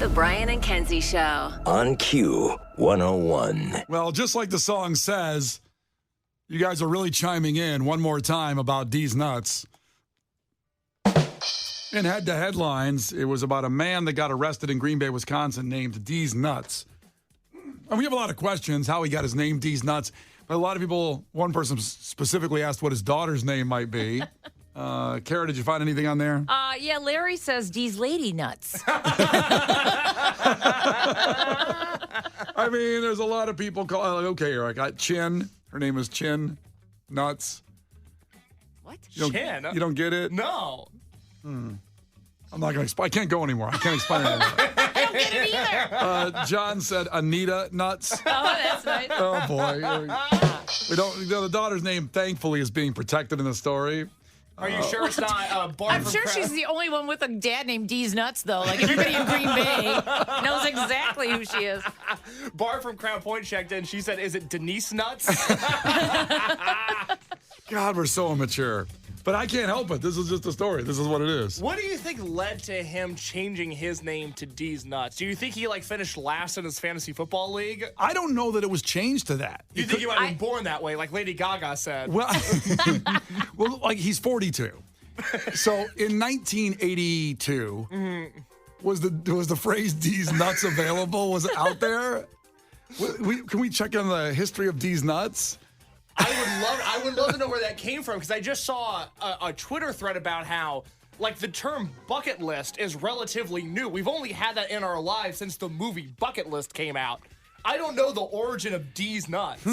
The Brian and Kenzie Show. On Q101. Well, just like the song says, you guys are really chiming in one more time about D's nuts. In head-to headlines, it was about a man that got arrested in Green Bay, Wisconsin, named D's Nuts. And we have a lot of questions how he got his name, D's Nuts. But a lot of people, one person specifically asked what his daughter's name might be. Kara, did you find anything on there? Yeah, Larry says D's Lady Nuts. I mean, there's a lot of people calling. Okay, I got Chin. Her name is Chin Nuts. What? Chin? You don't get it? No. I'm not going to explain. I can't go anymore. I can't explain it anymore. I don't get it either. John said Anita Nuts. Oh, that's nice. Oh, boy. We don't. The daughter's name, thankfully, is being protected in the story. Are you sure it's not Barb I'm from sure Crown- she's the only one with a dad named D's Nuts, though. Like, everybody in Green Bay knows exactly who she is. Barb from Crown Point checked in. She said, is it Denise Nuts? God, we're so immature. But I can't help it. This is just a story. This is what it is. What do you think led to him changing his name to D's Nuts? Do you think he finished last in his fantasy football league? I don't know that it was changed to that. You think he might have been born that way, like Lady Gaga said? Well, like he's 42. So in 1982, was the phrase D's Nuts available? Was it out there? Can we check on the history of D's Nuts? I would love to know where that came from, because I just saw a Twitter thread about how, the term bucket list is relatively new. We've only had that in our lives since the movie Bucket List came out. I don't know the origin of D's Nuts.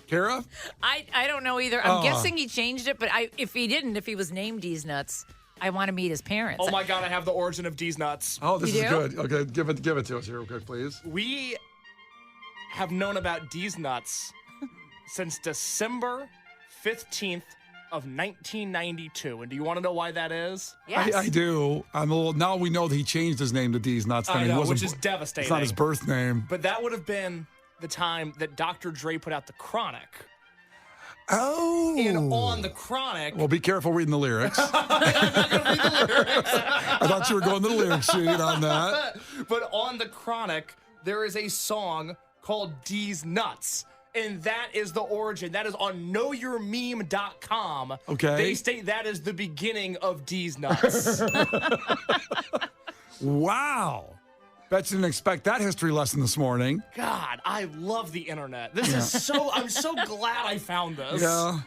Kara? I don't know either. I'm guessing he changed it, but if he was named D's Nuts, I want to meet his parents. Oh my God, I have the origin of D's Nuts. Oh, this You is do? good. Okay, give it to us here real quick, please. We have known about D's Nuts since December 15th of 1992. And do you want to know why that is? Yes. I do. Now we know that he changed his name to D's Nuts. I He know, wasn't- which is devastating. It's not his birth name. But that would have been the time that Dr. Dre put out The Chronic. Oh. And on The Chronic... Well, be careful reading the lyrics. I'm not going to read the lyrics. I thought you were going to the lyric sheet on that. But on The Chronic, there is a song called D's Nuts. And that is the origin. That is on knowyourmeme.com. Okay. They state that is the beginning of D's Nuts. Wow. Bet you didn't expect that history lesson this morning. God, I love the internet. This is I'm so glad I found this. Yeah.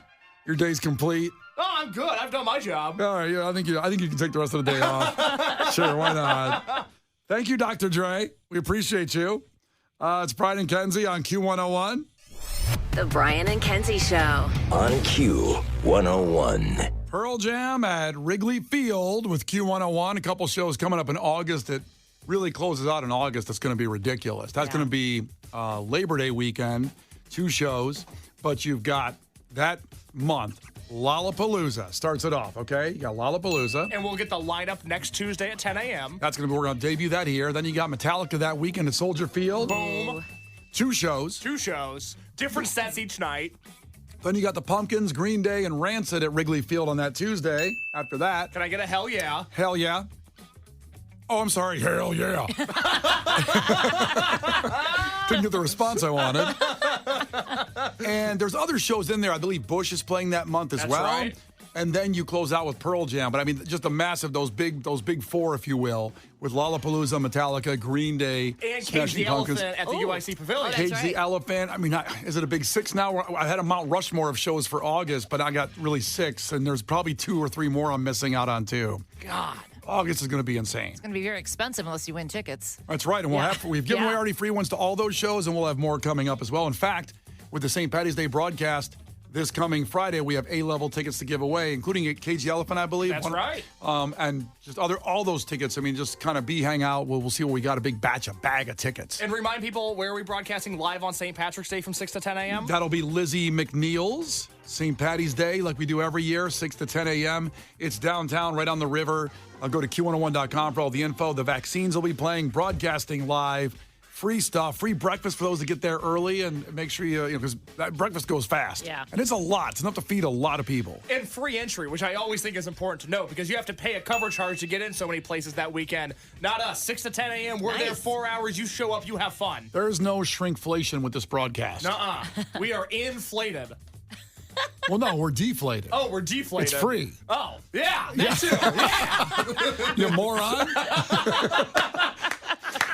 Your day's complete. Oh, I'm good. I've done my job. All right, yeah, I think you can take the rest of the day off. Sure, why not? Thank you, Dr. Dre. We appreciate you. It's Brian and Kenzie on Q101. The Brian and Kenzie Show. On Q101. Pearl Jam at Wrigley Field with Q101. A couple shows coming up in August that really closes out in August. That's going to be ridiculous. That's going to be Labor Day weekend, 2 shows. But you've got that month, Lollapalooza starts it off, okay? You got Lollapalooza. And we'll get the lineup next Tuesday at 10 a.m. That's going to be, we're going to debut that here. Then you got Metallica that weekend at Soldier Field. Boom. 2 shows. 2 shows. Different sets each night. Then you got the Pumpkins, Green Day, and Rancid at Wrigley Field on that Tuesday. After that, Can I get a hell yeah? hell yeah. Oh, I'm sorry, hell yeah. Didn't get the response I wanted. And there's other shows in there. I believe Bush is playing that month as That's well. right. And then you close out with Pearl Jam. But I mean, just a massive, those big 4, if you will, with Lollapalooza, Metallica, Green Day, And Cage Smashing the Pumpkins. Elephant at the UIC Pavilion. that's Cage right. the Elephant. I mean, is it a big 6 now? I had a Mount Rushmore of shows for August, but I got really 6, and there's probably 2 or 3 more I'm missing out on too. God. August is going to be insane. It's going to be very expensive unless you win tickets. That's right, and we've given away already free ones to all those shows, and we'll have more coming up as well. In fact, with the St. Patty's Day broadcast this coming Friday, we have A-level tickets to give away, including at Cage the Elephant, I believe. That's right. And just all those tickets. I mean, just kind of hang out. We'll see what we got. A bag of tickets. And remind people, where are we broadcasting live on St. Patrick's Day from 6 to 10 a.m.? That'll be Lizzie McNeil's St. Patty's Day, like we do every year, 6 to 10 a.m. It's downtown, right on the river. I'll go to Q101.com for all the info. The vaccines will be playing, broadcasting live free stuff, free breakfast for those that get there early, and make sure because that breakfast goes fast. Yeah. And it's a lot. It's enough to feed a lot of people. And free entry, which I always think is important to know because you have to pay a cover charge to get in so many places that weekend. Not us. 6 to 10 a.m. We're there 4 hours. You show up. You have fun. There's no shrinkflation with this broadcast. Nuh-uh. We are inflated. Well, no, we're deflated. Oh, we're deflated. It's free. Oh, yeah. That too. Yeah. You moron.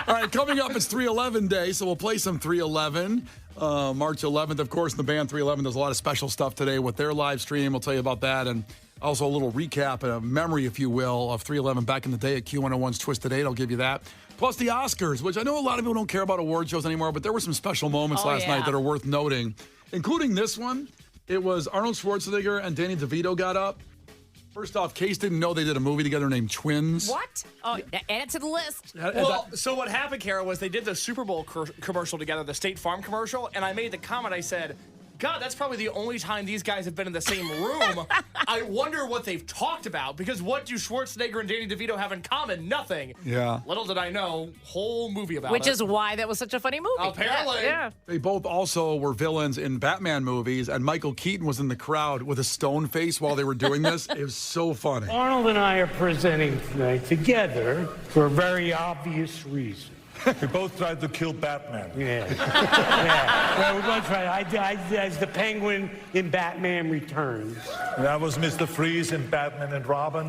All right, coming up, it's 311 Day, so we'll play some 311. March 11th, of course, the band 311 does a lot of special stuff today with their live stream. We'll tell you about that, and also a little recap, a memory, if you will, of 311 back in the day at Q101's Twisted 8. I'll give you that. Plus the Oscars, which I know a lot of people don't care about award shows anymore, but there were some special moments last night that are worth noting, including this one. It was Arnold Schwarzenegger and Danny DeVito got up. First off, Case didn't know they did a movie together named Twins. What? Oh, add it to the list. Well, so what happened, Kara, was they did the Super Bowl commercial together, the State Farm commercial, and I made the comment, I said, God, that's probably the only time these guys have been in the same room. I wonder what they've talked about, because what do Schwarzenegger and Danny DeVito have in common? Nothing. Yeah. Little did I know, whole movie about Which it. is why that was such a funny movie. Apparently. Yeah. They both also were villains in Batman movies, and Michael Keaton was in the crowd with a stone face while they were doing this. It was so funny. Arnold and I are presenting tonight together for a very obvious reason. We both tried to kill Batman. Yeah. Yeah. Well, we're going to try. I as the Penguin in Batman Returns. And I was Mr. Freeze in Batman and Robin.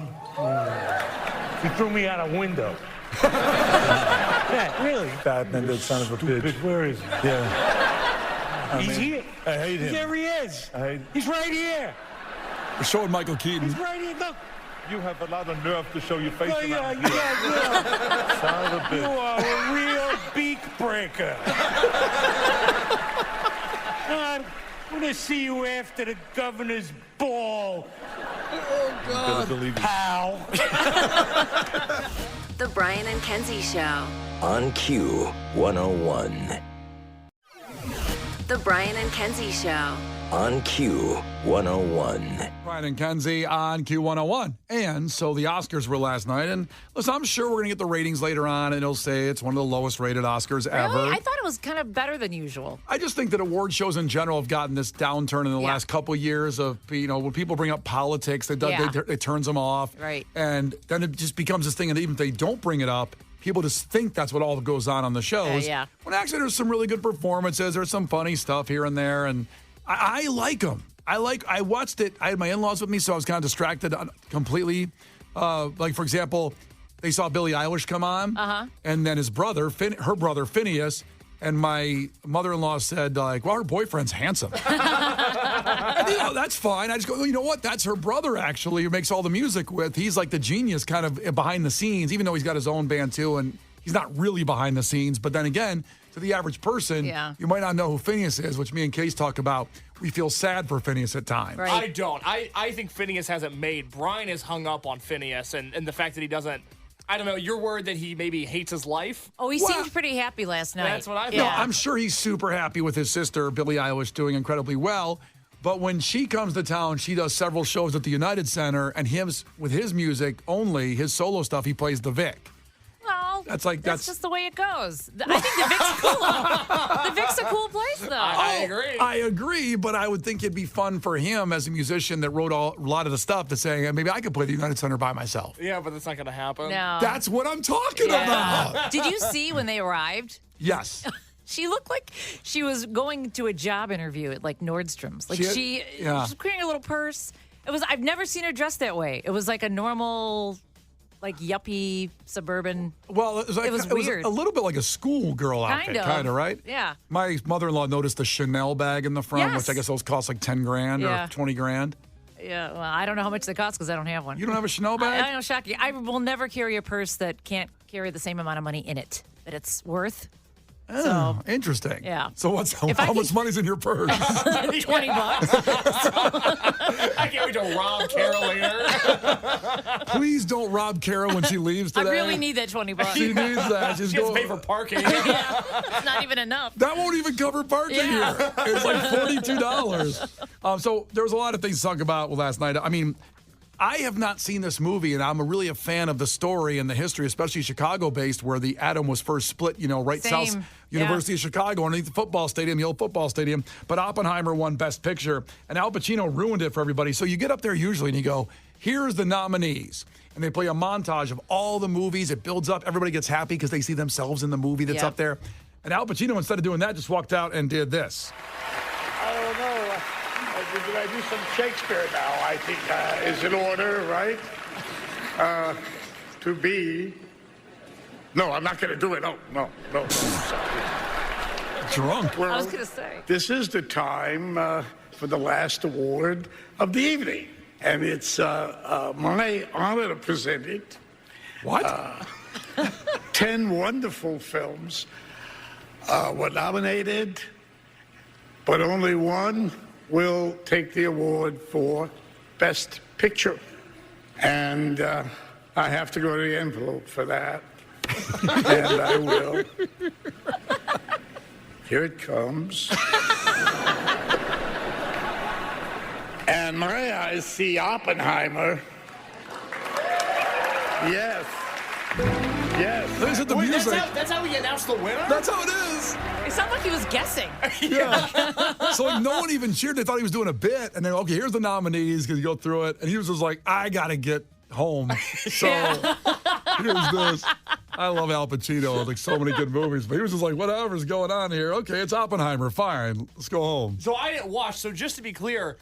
He threw me out a window. Yeah, really. Batman, that son of a bitch. Where is he? Yeah. He's here. I hate him. There he is. He's right here. We're showing Michael Keaton. He's right here. Look. You have a lot of nerve to show your face around Yeah. Son of a You bitch. are a real beak breaker. I'm going to see you after the governor's ball, Better believe it. pal. The Brian and Kenzie Show. On Q101. The Brian and Kenzie Show. On Q101. Brian and Kenzie on Q101. And so the Oscars were last night. And listen, I'm sure we're going to get the ratings later on, and it'll say it's one of the lowest rated Oscars ever. Really? I thought it was kind of better than usual. I just think that award shows in general have gotten this downturn in the last couple years of, when people bring up politics, it turns them off. Right. And then it just becomes this thing, and even if they don't bring it up, people just think that's what all goes on the shows. Yeah. When actually there's some really good performances, there's some funny stuff here and there, and I like them. I watched it. I had my in-laws with me, so I was kind of distracted completely. Like, for example, they saw Billie Eilish come on, and then his brother, her brother, Phineas, and my mother-in-law said, like, well, her boyfriend's handsome. And, that's fine. I just go, you know what? That's her brother, actually, who makes all the music with. He's like the genius kind of behind the scenes, even though he's got his own band, too, and he's not really behind the scenes. But then again, to the average person, you might not know who Phineas is, which me and Case talk about. We feel sad for Phineas at times. Right. I don't. I think Phineas has it made. Brian is hung up on Phineas and the fact that he doesn't, I don't know, you're worried that he maybe hates his life? Oh, he seemed pretty happy last night. That's what I thought. No, I'm sure he's super happy with his sister, Billie Eilish, doing incredibly well. But when she comes to town, she does several shows at the United Center, and with his music only, his solo stuff, he plays the Vic. Well, that's just the way it goes. I think the Vic's cool. The Vic's a cool place, though. I agree. I agree, but I would think it'd be fun for him as a musician that wrote a lot of the stuff to say, maybe I could play the United Center by myself. Yeah, but that's not going to happen. No. That's what I'm talking about. Did you see when they arrived? Yes. She looked like she was going to a job interview at like Nordstrom's. Like she was carrying a little purse. I've never seen her dressed that way. It was like a normal, like yuppie suburban. Well, it was weird. A little bit like a schoolgirl outfit, kind of, right? Yeah. My mother-in-law noticed the Chanel bag in the front, which I guess those cost like 10 grand or 20 grand. Yeah, well, I don't know how much they cost because I don't have one. You don't have a Chanel bag? I don't shock you. I will never carry a purse that can't carry the same amount of money in it that it's worth. Oh, interesting. Yeah. So how much money's in your purse? $20. I can't wait to rob Carol later. Please don't rob Carol when she leaves today. I really need that $20. She needs that. She has to pay for parking. It's not even enough. That won't even cover parking here. It's like $42. So there was a lot of things to talk about last night. I mean, I have not seen this movie, and I'm really a fan of the story and the history, especially Chicago-based, where the atom was first split, right Same. south University of Chicago, underneath the football stadium, the old football stadium. But Oppenheimer won Best Picture, and Al Pacino ruined it for everybody. So you get up there usually, and you go, here's the nominees. And they play a montage of all the movies. It builds up. Everybody gets happy because they see themselves in the movie that's up there. And Al Pacino, instead of doing that, just walked out and did this. I don't know. Did I do some Shakespeare now? I think is in order, right? To be. No, I'm not going to do it. No. Drunk. Well, I was going to say. this is the time for the last award of the evening. And it's my honor to present it. What? 10 wonderful films were nominated, but only one will take the award for Best Picture. And I have to go to the envelope for that. And I will. Here it comes. And my eyes see Oppenheimer. Yes. Listen to the Wait, music. that's how we announced the winner? That's how it is. It sounded like he was guessing. Yeah. So like no one even cheered. They thought he was doing a bit. And then, okay, here's the nominees because you go through it. And he was just like, I got to get home. So here's this. I love Al Pacino. Like so many good movies. But he was just like, whatever's going on here. Okay, it's Oppenheimer. Fine. Let's go home. So I didn't watch. So just to be clear,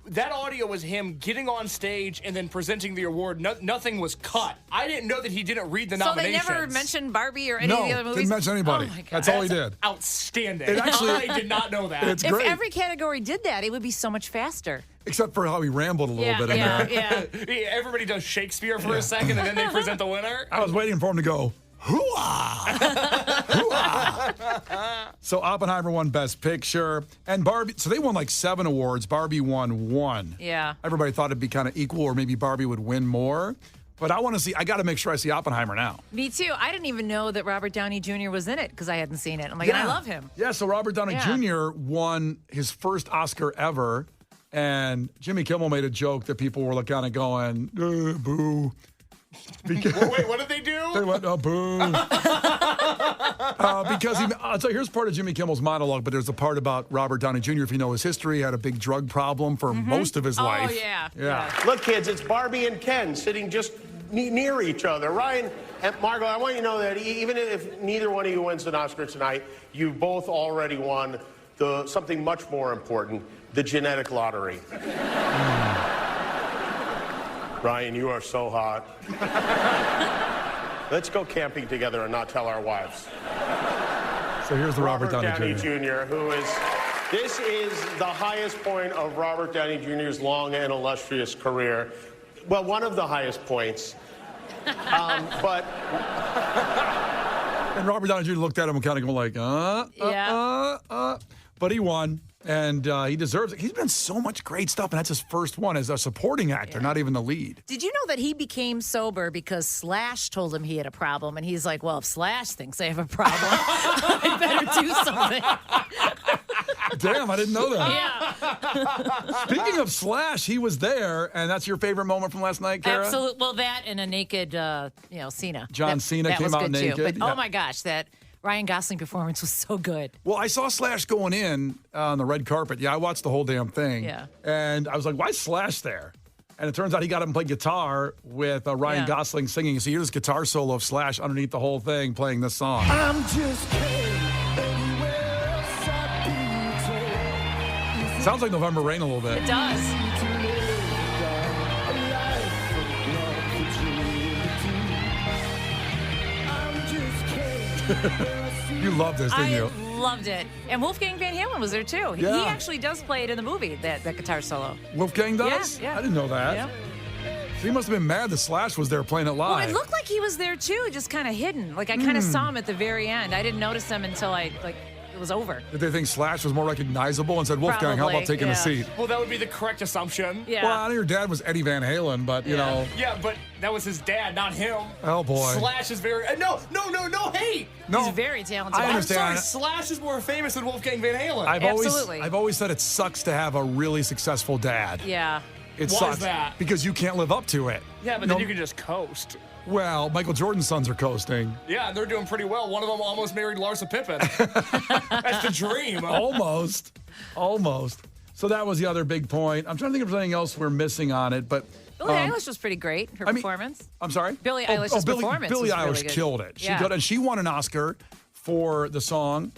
that audio was him getting on stage and then presenting the award. Nothing was cut. I didn't know that he didn't read the So they nominations. never mentioned Barbie or any of the other movies? Didn't mention anybody. Oh my God. That's all he did. Outstanding. It actually- I did not know that. It's If great. every category did that, it would be so much faster. Except for how he rambled a little bit in there. Yeah. Yeah, everybody does Shakespeare for a second, and then they present the winner. I was waiting for him to go, hoo-ah! Hoo-ah! So Oppenheimer won Best Picture. And Barbie, so they won like 7 awards. Barbie won 1. Yeah. Everybody thought it'd be kind of equal, or maybe Barbie would win more. But I got to make sure I see Oppenheimer now. Me too. I didn't even know that Robert Downey Jr. was in it because I hadn't seen it. I'm like, and I love him. Yeah, so Robert Downey Yeah. Jr. won his first Oscar ever. And Jimmy Kimmel made a joke that people were like kind of going, boo. Because Wait, what did they do? they went, boo. Because I'll tell you, here's part of Jimmy Kimmel's monologue, but there's a part about Robert Downey Jr., if you know his history, had a big drug problem for most of his life. Oh, yeah. Look, kids, it's Barbie and Ken sitting just near each other. Ryan and Margot, I want you to know that even if neither one of you wins an Oscar tonight, you both already won something much more important, the genetic lottery. Ryan, you are so hot. Let's go camping together and not tell our wives. So here's the Robert Downey Jr. This is the highest point of Robert Downey Jr.'s long and illustrious career. Well, one of the highest points. But And Robert Downey Jr. looked at him and kind of go like, But he won, and he deserves it. He's been so much great stuff, and that's his first one as a supporting actor, not even the lead. Did you know that he became sober because Slash told him he had a problem? And he's like, well, if Slash thinks I have a problem, I better do something. Damn, I didn't know that. Yeah. Speaking of Slash, he was there, and that's your favorite moment from last night, Kara? Absolutely. Well, that and a naked, Cena. John Cena that came was out good naked. Too. But, Yeah. oh, my gosh, that Ryan Gosling performance was so good. Well, I saw Slash going in on the red carpet. Yeah, I watched the whole damn thing. Yeah. And I was like, why is Slash there? And it turns out he got him to play guitar with Ryan Gosling singing. So you hear this guitar solo of Slash underneath the whole thing playing this song. I'm just kidding. Sounds like November Rain a little bit. It does. You loved this, didn't you? I loved it. And Wolfgang Van Halen was there, too. He Yeah. actually does play it in the movie, that guitar solo. Wolfgang does? Yeah. I didn't know that. Yep. So he must have been mad that Slash was there playing it Well, live. it looked like he was there, too, just kind of hidden. Like, I kind of saw him at the very end. I didn't notice him until it was over. Did they think Slash was more recognizable and said, Wolfgang, how about Probably, taking a yeah. seat? Well, that would be the correct assumption. Yeah. Well, I know your dad was Eddie Van Halen, but, you know. Yeah, but that was his dad, not him. Oh, boy. Slash is very... no, hey! No, He's very talented. I I'm understand. sorry, Slash is more famous than Wolfgang Van Halen. I've Absolutely. always said it sucks to have a really successful dad. Yeah. It Why sucks is that? because you can't live up to it. Yeah, but then you can just coast. Well, Michael Jordan's sons are coasting. Yeah, and they're doing pretty well. One of them almost married Larsa Pippen. That's the dream. Almost. So that was the other big point. I'm trying to think of something else we're missing on it, but Billie Eilish was pretty great. Her performance. I'm sorry? Billie Eilish's performance. Billie was Eilish really good. killed it. Yeah. She won an Oscar for the song.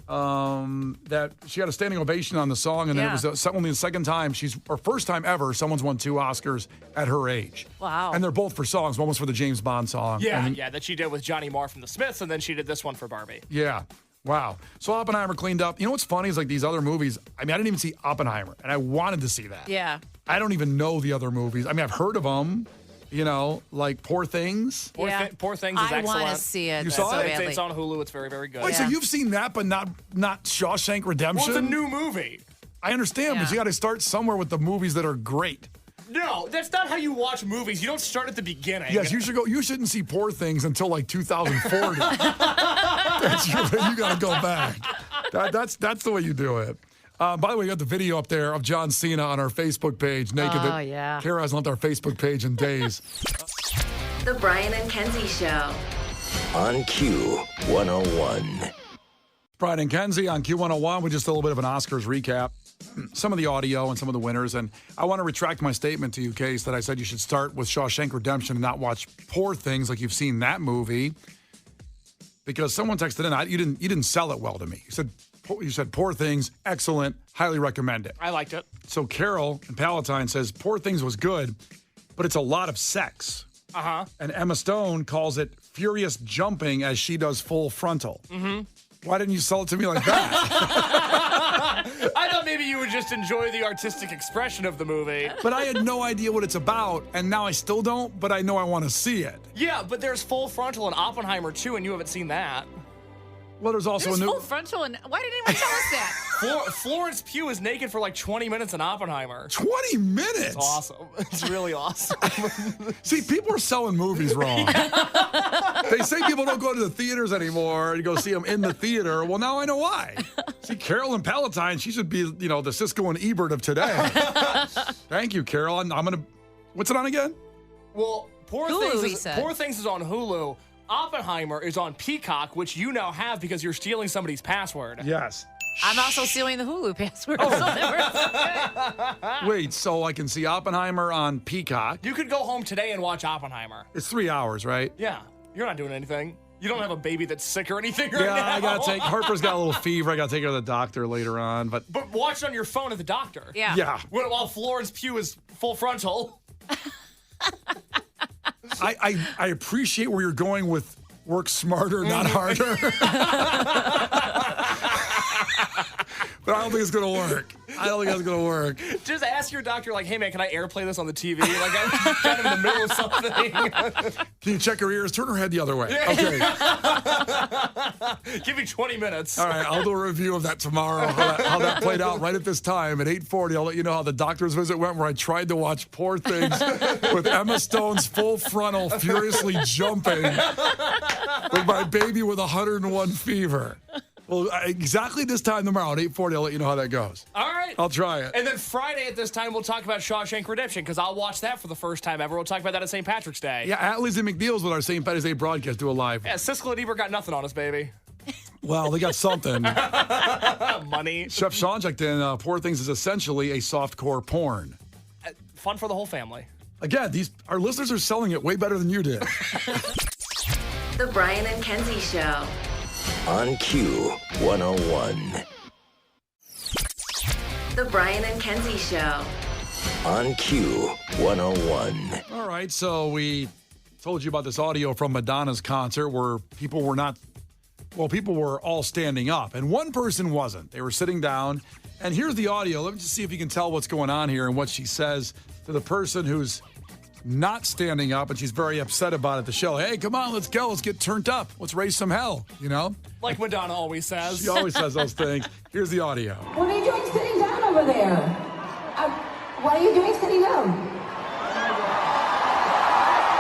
That she had a standing ovation on the song, and it was only the second time or first time ever someone's won 2 Oscars at her age. Wow. And they're both for songs. One was for the James Bond song. Yeah, that she did with Johnny Marr from the Smiths, and then she did this one for Barbie. Yeah. Wow. So Oppenheimer cleaned up. You know what's funny is like these other movies. I mean, I didn't even see Oppenheimer, and I wanted to see that. Yeah. I don't even know the other movies. I mean, I've heard of them. You know, like Poor Things. Poor Things is excellent. I want to see it. You saw it? It's on Hulu. It's very, very good. Wait, so you've seen that, but not Shawshank Redemption? Well, it's a new movie. I understand, but you got to start somewhere with the movies that are great. No, that's not how you watch movies. You don't start at the beginning. Yes, you should go. You shouldn't see Poor Things until like 2040. You got to go back. That's the way you do it. By the way, we got the video up there of John Cena on our Facebook page, naked. Oh, yeah. Kara hasn't left our Facebook page in days. The Brian and Kenzie Show. On Q101. Brian and Kenzie on Q101 with just a little bit of an Oscars recap. Some of the audio and some of the winners. And I want to retract my statement to you, Case, that I said you should start with Shawshank Redemption and not watch Poor Things like you've seen that movie. Because someone texted in, you didn't sell it well to me. You said Poor Things, excellent, highly recommend it. I liked it. So Carol in Palatine says Poor Things was good, but it's a lot of sex. Uh-huh. And Emma Stone calls it furious jumping as she does full frontal. Mm-hmm. Why didn't you sell it to me like that? I thought maybe you would just enjoy the artistic expression of the movie. But I had no idea what it's about, and now I still don't, but I know I want to see it. Yeah, but there's Full Frontal and Oppenheimer too, and you haven't seen that. Well, there's also There's a new... Full Frontal, and why didn't anyone tell us that? Florence Pugh is naked for like 20 minutes in Oppenheimer. 20 minutes? It's awesome. It's really awesome. See, people are selling movies wrong. They say people don't go to the theaters anymore and go see them in the theater. Well, now I know why. See, Carol in Palatine, she should be, the Siskel and Ebert of today. Thank you, Carol. I'm going to... What's it on again? Well, Poor Hulu, Things is on Hulu. Oppenheimer is on Peacock, which you now have because you're stealing somebody's password. Yes. I'm also stealing the Hulu password. Wait, so I can see Oppenheimer on Peacock. You could go home today and watch Oppenheimer. It's 3 hours, right? Yeah. You're not doing anything. You don't have a baby that's sick or anything right now. Yeah, I got to take... Harper's got a little fever. I got to take her to the doctor later on, but... But watch it on your phone at the doctor. Yeah. Yeah. While Florence Pugh is Full Frontal. I appreciate where you're going with work smarter, not harder. But I don't think it's going to work. I don't think that's going to work. Just ask your doctor, like, hey, man, can I airplay this on the TV? Like, I'm kind of in the middle of something. Can you check her ears? Turn her head the other way. Okay. Give me 20 minutes. All right, I'll do a review of that tomorrow, how that played out right at this time at 8:40. I'll let you know how the doctor's visit went, where I tried to watch Poor Things with Emma Stone's Full Frontal furiously jumping with my baby with 101 fever. Well, exactly this time tomorrow at 8:40, I'll let you know how that goes. All right. I'll try it. And then Friday at this time, we'll talk about Shawshank Redemption, because I'll watch that for the first time ever. We'll talk about that at St. Patrick's Day. Yeah, Atlee's and McNeil's with our St. Patrick's Day broadcast, do a live. Yeah, Siskel and Ebert got nothing on us, baby. Well, they got something. Money. Chef Sean checked in. Poor Things is essentially a softcore porn. Fun for the whole family. Again, our listeners are selling it way better than you did. The Brian and Kenzie Show. On Q101. The Brian and Kenzie Show. On Q101. All right, so we told you about this audio from Madonna's concert where people were all standing up, and one person wasn't. They were sitting down, and here's the audio. Let me just see if you can tell what's going on here and what she says to the person who's not standing up, and she's very upset about it. The show, hey, come on, let's go. Let's get turned up. Let's raise some hell, Like Madonna always says. She always says those things. Here's the audio. What are you doing sitting down over there? What are you doing sitting down?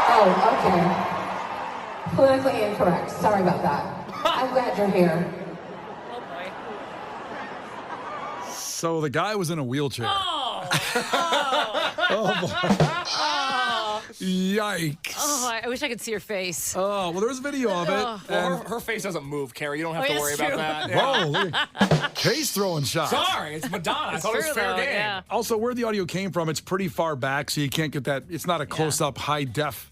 Oh, okay. Politically incorrect. Sorry about that. I'm glad you're here. Oh, boy. So the guy was in a wheelchair. Oh. Oh, boy. Yikes. Oh, I wish I could see her face. Oh, well, there's video of it. Well, her face doesn't move, Carrie. You don't have to worry about that. Whoa, look at Case throwing shots. Sorry, it's Madonna. I thought it was fair game. Yeah. Also, where the audio came from, it's pretty far back, so you can't get that. It's not a close-up, high-def,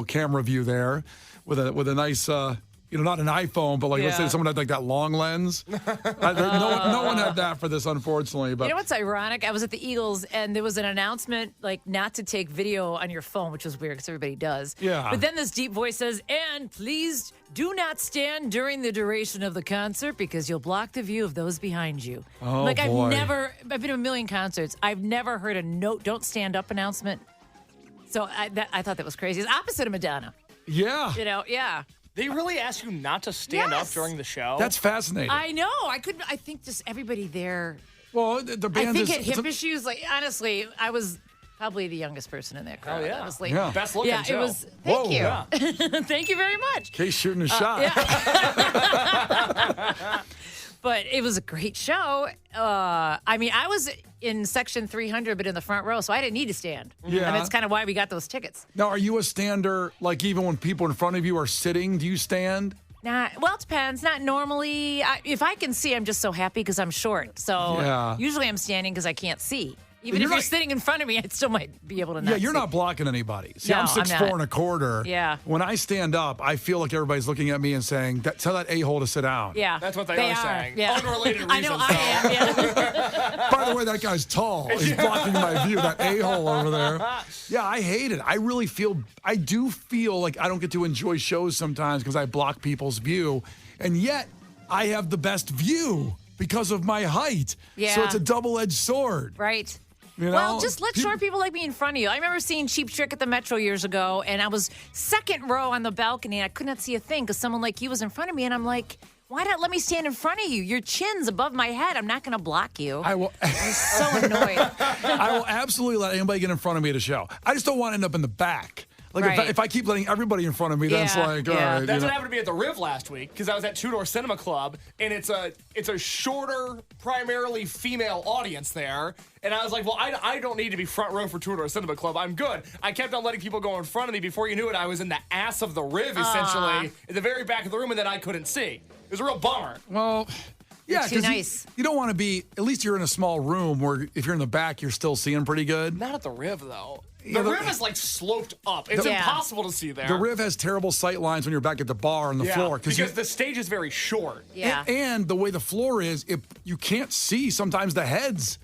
camera view there with a nice, not an iPhone, but let's say someone had like that long lens. No one had that for this, unfortunately. But you know what's ironic? I was at the Eagles, and there was an announcement not to take video on your phone, which was weird because everybody does. Yeah. But then this deep voice says, "And please do not stand during the duration of the concert because you'll block the view of those behind you." Oh, boy. I've been to a million concerts. I've never heard a don't stand up announcement. So I thought that was crazy. It's opposite of Madonna. Yeah. Yeah. They really ask you not to stand up during the show? That's fascinating. I know. I think just everybody there. Well, the band I think is. had hip issues. Honestly, I was probably the youngest person in that crowd. Oh, yeah. Honestly. Yeah. Best looking, Yeah, too. it was. Whoa. Thank you. Yeah. Thank you very much. Case shooting a shot. But it was a great show. I was in section 300, but in the front row, so I didn't need to stand. Yeah. And that's kind of why we got those tickets. Now, are you a stander? Like even when people in front of you are sitting, do you stand? Well, it depends. Not normally. If I can see, I'm just so happy because I'm short. So usually I'm standing because I can't see. Even if you're sitting in front of me, I still might be able to not you're see. not blocking anybody. See, No, I'm 6'4" and a quarter. Yeah. When I stand up, I feel like everybody's looking at me and saying, "Tell that a-hole to sit down." Yeah. That's what they are saying. Yeah. Unrelated reasons. I know I am. Yeah. By the way, that guy's tall. He's blocking my view, that a-hole over there. Yeah, I hate it. I do feel like I don't get to enjoy shows sometimes because I block people's view. And yet, I have the best view because of my height. Yeah. So it's a double-edged sword. Right. Well, just let short people like me in front of you. I remember seeing Cheap Trick at the Metro years ago, and I was second row on the balcony, and I could not see a thing because someone like you was in front of me, and I'm like, why not let me stand in front of you? Your chin's above my head. I'm not going to block you. I will. I'm so annoyed. I will absolutely let anybody get in front of me at a show. I just don't want to end up in the back. Like Right. if I keep letting everybody in front of me, then it's like, all right. That's what happened to me at the Riv last week because I was at Two Door Cinema Club, and it's a shorter, primarily female audience there. And I was like, well, I don't need to be front row for Two Door Cinema Club. I'm good. I kept on letting people go in front of me. Before you knew it, I was in the ass of the Riv, essentially, in the very back of the room, and then I couldn't see. It was a real bummer. Well, yeah, too nice. You don't want to be. At least you're in a small room where if you're in the back, you're still seeing pretty good. Not at the Riv, though. The Riv is sloped up. It's Yeah. impossible to see there. The Riv has terrible sight lines when you're back at the bar on the floor because the stage is very short. Yeah. And the way the floor is, you can't see sometimes the heads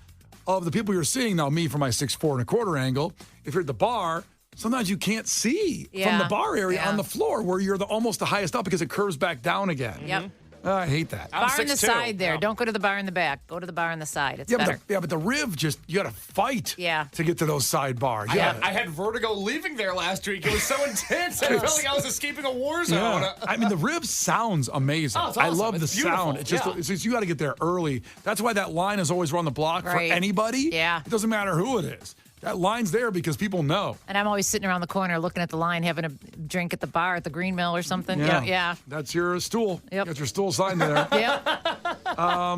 of the people you're seeing. Now, me from my 6'4" and a quarter angle, if you're at the bar, sometimes you can't see from the bar area on the floor where you're almost the highest up because it curves back down again. Yep. I hate that. I'm Bar in the 6'2". side there. Yeah. Don't go to the bar in the back. Go to the bar in the side. It's better. But the Riv you got to fight Yeah. to get to those side bars. I had vertigo leaving there last week. It was so intense. I felt like I was escaping a war zone. Yeah. I mean, the Riv sounds amazing. Oh, it's awesome. I love It's the sound. beautiful. It's just you got to get there early. That's why that line is always around the block for Right. anybody. Yeah. It doesn't matter who it is. That line's there because people know. And I'm always sitting around the corner looking at the line, having a drink at the bar at the Green Mill or something. Yeah. That's your stool. Yep. Got your stool signed there. Yep.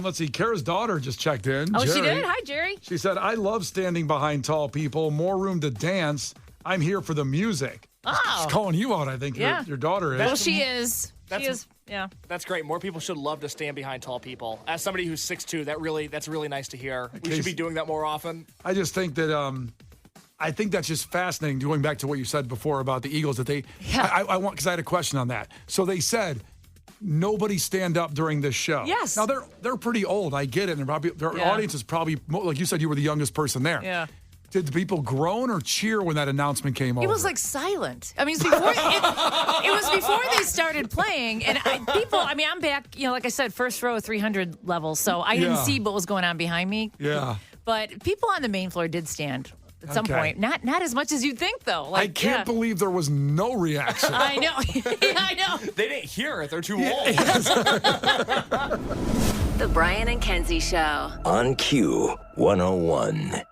Let's see. Kara's daughter just checked in. Oh, she Jerry. did? Hi, Jerry. She said, I love standing behind tall people. More room to dance. I'm here for the music. Oh. She's calling you out, I think. Yeah. Your daughter is. Well, she is. She That's- is. Yeah. That's great. More people should love to stand behind tall people. As somebody who's 6'2", that's really nice to hear. We should be doing that more often. I just think that I think that's just fascinating. Going back to what you said before about the Eagles, that I want because I had a question on that. So they said nobody stand up during this show. Yes. Now they're pretty old. I get it. And their audience is probably like you said. You were the youngest person there. Yeah. Did the people groan or cheer when that announcement came over? It was silent. I mean, it was before they started playing, and I'm back. Like I said, first row, 300 level, so I didn't see what was going on behind me. Yeah. But people on the main floor did stand at some point. Not as much as you'd think, though. I can't believe there was no reaction. I know. I know. They didn't hear it. They're too old. The Brian and Kenzie Show. On Q 101.